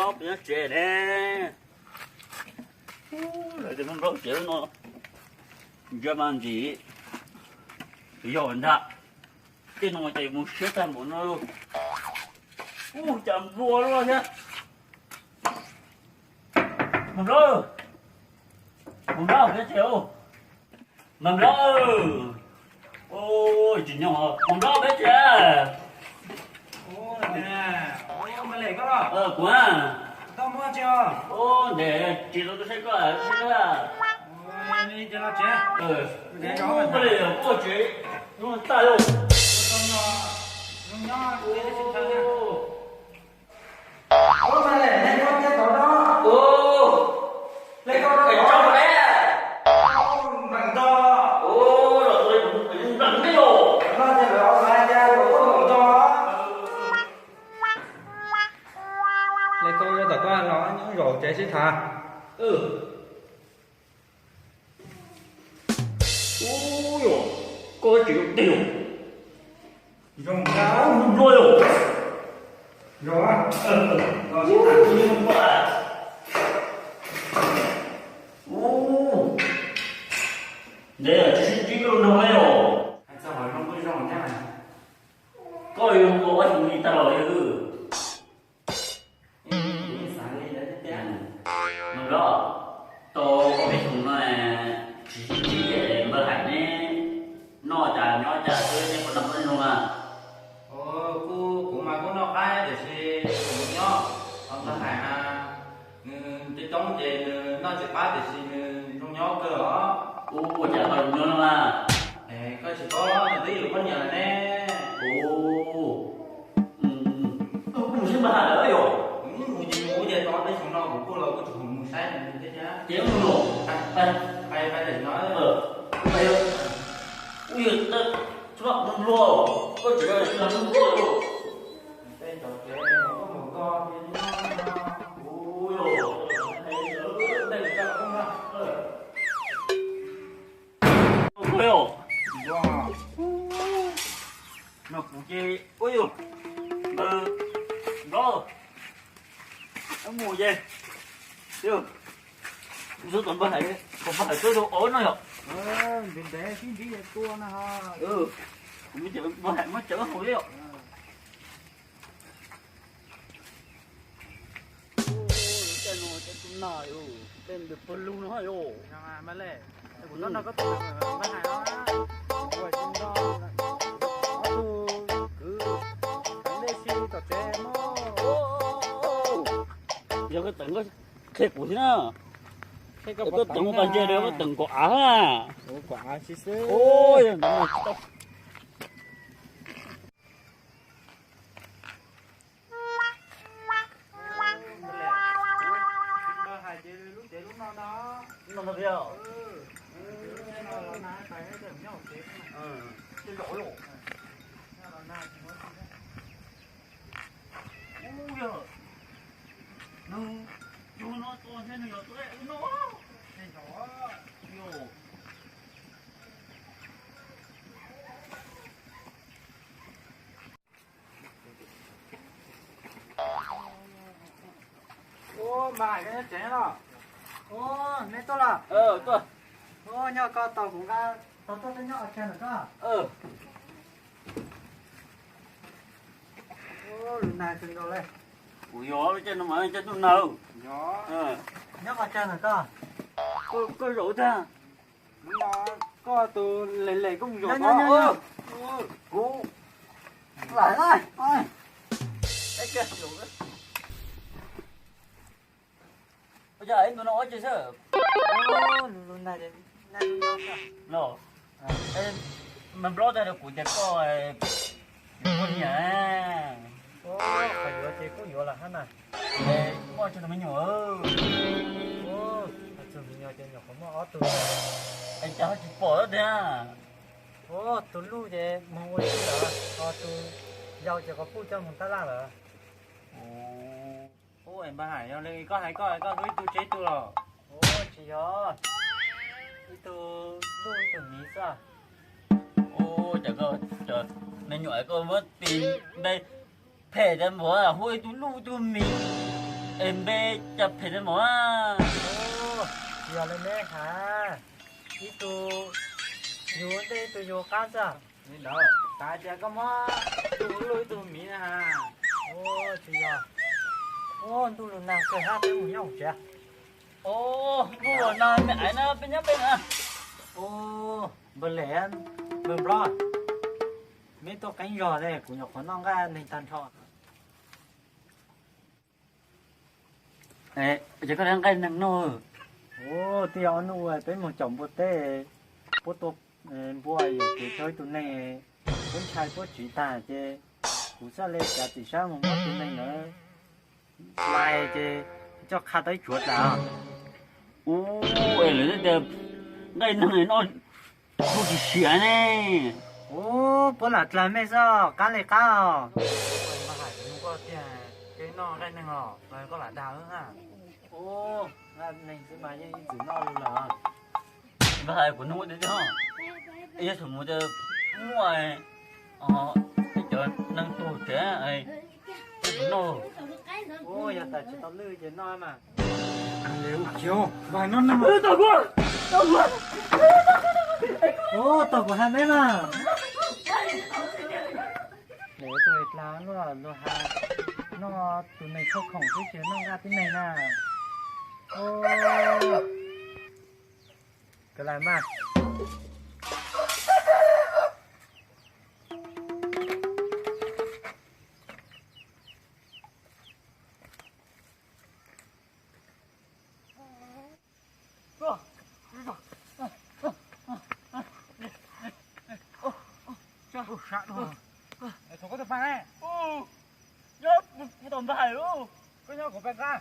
nó bị nó trẻ nè lại thì mình rốt chữ nó giờ mang gì rồi đã cái nó chạy một chiếc tan của nó luôn chậm vua luôn nhá mầm lơ cái chiều mầm lơ ôi chị nhỏ mầm lơ cái chiều Ô nè, ô mà lấy cái đó. quá Tao mua chưa? ô để chị tôi sẽ có Ôi, đi cho nó chết. Để đó mà. cái này có chị nhưng mà ta đâu Con nhỏ, để nó xin thằng nha. Ô mà lấy con chết đó đó. Lấy con đó. trong bé Ô, bằng to. rồi tôi cũng rắn cái đồ Nó sẽ phải ở lại ra rồi có bằng to. Lấy con cho tao có nó những rồi trẻ sẽ thà. ôi dồi có chịu tiêu Dùng ráo. rồi Rồi á. Rồi sẽ thà. nhưng mà đây là chỉ có đâu ấy rồi Anh sao hỏi không có rong thế này. có yêu có thì đi tao rồi Sáng đi đấy thế. mà đó tôi có biết thùng là chỉ để mà hạnh nè nó trả tôi nên có nằm lên luôn à Cô mà cô nó cái để xe nhó ông ta hải à cái trong về nó sẽ bắt để xe trong nhó cơ đó chả phải luôn đâu mà có chỉ có tí được con nhà nè cũng sẽ mà hạnh đấy rồi mũ về to đấy chúng nó của cô là có chụp mũ sai này thế nhá tiếng luôn phải để nói bây giờ ui chúng nó không luôn có chỉ là không luôn đây trò chơi có một con ui đây là cho không ra 뭐요? nó cũng chi ui dồi nó mùi gì chưa số tuần bữa này còn phải tôi đồ ổn rồi mình để xin đi tua nó ha cũng biết chữ bữa này mới chữ hồi đấy tên nó tên nào tên được phân luôn nó rồi mà lẽ của nó có tự mà hại nó rồi chúng nó cứ để xin tập chơi mà giờ cái từng cái thiệt của thế nào cái từng bàn chơi được cái từng quả à quả xí xí ôi nó nó theo cái lỗi rồi ui giời nó to thế này rồi tôi nó yo ô mà cái chén đó ô nè tôi là tôi ô nhau con tàu cũng ra tàu tôi nhau ở trên nữa cơ ô lần này thì đâu đây ui giời trên nó mà trên nó nào gió nhau ở trên nữa cơ có rượu ta nó có từ lệ cũng rồi có cú lại đây ôi cái kia rượu đấy bây giờ anh nói chứ sao ô lần này nó em mình bro đây là của nhà con nhà ô phải vừa thì có vừa là hết này mua cho nó mới nhỏ ô từ mình nhỏ trên nhỏ có mà ở từ anh cháu chỉ bỏ đó nha ô từ lúc thì mong muốn là từ giàu chỉ có phụ cho mình ta là rồi ô em bà Hải lên có với tôi chế tôi rồi ô chị ơi từ Mỹ sao ô trời này nhỏ con mất tiền đây thẻ cho bố là hôi tôi lu tôi mì em bé chập phải đến mỏ à. Ô, giờ lên đây hả? Đi tụ, dù đây tụ dù cá sao? Nên đó, ta chỉ có mà tụ lôi tụ mì nè ha. Ô, thì giờ. Ô, tụ lần nào cười hát với một nhau chưa? Ô vừa nói mẹ ấy nó bên nhấp bên à. Ô, bên lẽ, bên lo. Mấy tô cánh giò đây của nhọc con non ra nên tan cho. Ê, chỉ có đang cái năng nô. Ô, thì ông nuôi tới một chồng bột tê, bột tô, bùa yêu cái chơi tụi này, con trai bột chỉ ta chứ, cú sa lê cả tỷ sao mà mất tụi này nữa, lại chứ, cho khá tới chuột là, Ô, ấy là đẹp. Cái năng này nó không chỉ xỉa này. ô, bố là làm mấy sao, cá lê cá à, mà hải cũng có tiền, cái nó cái này ngỏ, rồi có là đào nữa à, ô, là này sẽ mà như chữ nó luôn là. Và hai của nó đấy chứ hả? Ấy thằng mua cho ngoài cái chỗ năng tổ trẻ ấy. Nó Ô, giờ ta chỉ tao lư chứ nói mà. Liệu chiều, bài nó nằm. tao quá. Ô, tao của hai mấy mà. Để tôi làm nó hà, nó tụi này không khổng cái chuyện nó ra thế này nè. Ô, cái này mà. Ủa, sạn rồi. Thôi có được phải này. Ô, nhớ cái tầm bài luôn. Có nhau của bên ra.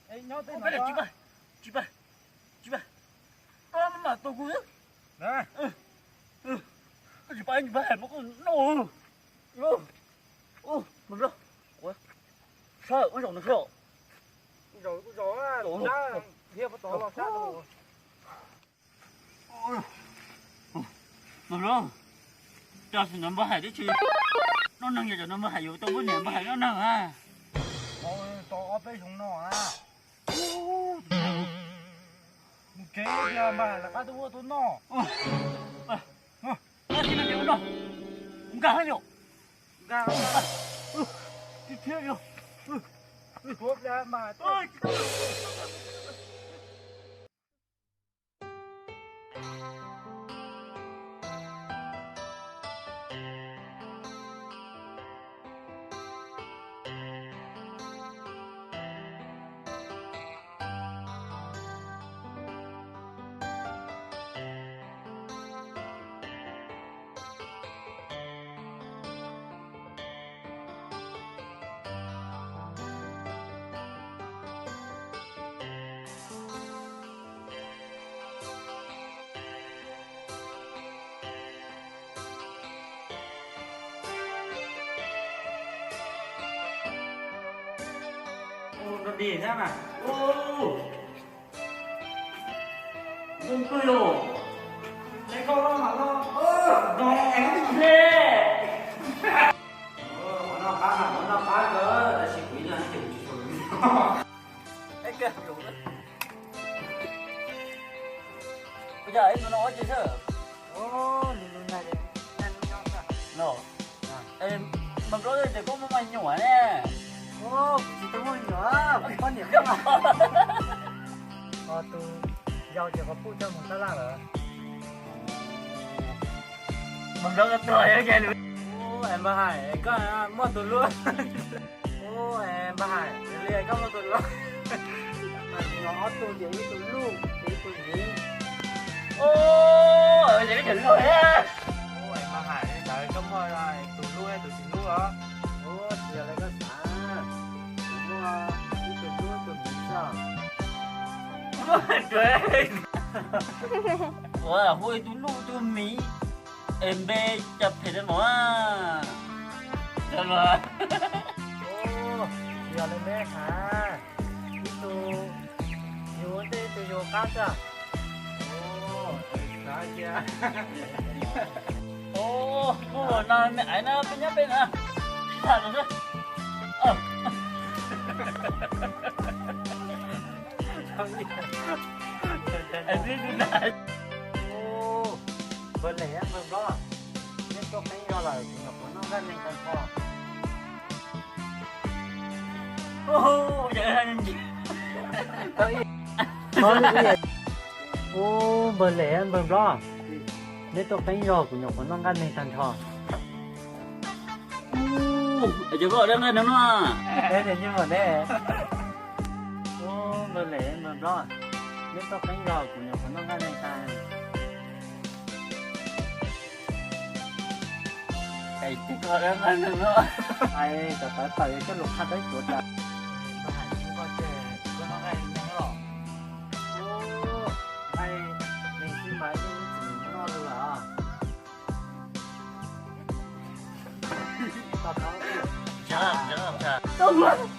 Ê, nhau tên Cái này nó. chị bà. Đó mà tôi cũng biết. Này. Chị bà anh bài mà còn nổ. Ô, mình đâu? Ủa? Sao? Ôi dồi nó sao? Rồi á, Ủa. ra hiệp tổ vào sát rồi. Mình đâu? Cho xin nó bài đấy chứ. Nó nâng giờ nó bài vô tôi với niệm bài nó nâng à. Ôi, tổ bên chúng nó à. Cái giờ mà là các tôi tôi nó. Nó thì nó nhiều đâu. Không cả nhiều. Ra Thì thiếu nhiều. thuốc ra mà. Ôi, Nó đi ra mà. ô. Không cười rồi. Lấy câu đó mà nó. Nó em thế. Nó phá cỡ là chỉ quý là chịu chịu rồi. Cái kia đủ đấy. Bây giờ em nói chứ sao? Ô, lùn này đi. Ăn nhau sao? Nó. Em mình nói thì có một mảnh nhỏ nè. Ô, chỉ tôi muốn nữa, con điểm không à? Tôi giao chỉ có phụ cho một tala rồi. Mình nói cái trời ấy kìa. Ô, em bà Hải, có mua tụi luôn. Ô, em bà Hải, liền có mua tụi luôn. Nó tụi gì tụi luôn, tụi gì? Ô, ở vậy cái chữ rồi á. Ô, em bà Hải, đợi có mua rồi, tụi luôn hay tụi gì luôn hả? Ô, giờ lại có xã. Mua, tụi luôn, tụi gì sao? Trời. Ủa, vui tụi lu tụi mì. Em bé chập thì đến mỏ à. Sao mà? Ô, giờ lên đây hả? Đi tụ, dù đây tụ dù cá sao? Ô, đó chưa? Ô, vừa nói mẹ ấy nó bên nhấp bên à. Thật rồi. anh biết cái này ô bữa lẻ ăn bữa đó nên có cái do là nó có nó ra nên con kho ô vậy anh gì có cái gì ô bữa lẻ ăn bữa đó nên có cái do của nó có nó ra nên con kho ô chứ có đang nghe nó đây thì như mà đây ô bữa lẻ ăn bữa đó nên có cái do của nó có nó ra nên con cái chứ có đang nghe nó aiจะไปไปก็ลงคันได้ตัวจ้ะมาหาที่ก็เจอก็น้องไอ้น้องหรอโอ้ไอ้ในที่มาที่ถึงนอนเลยเหรอตอนเขา chả chả chả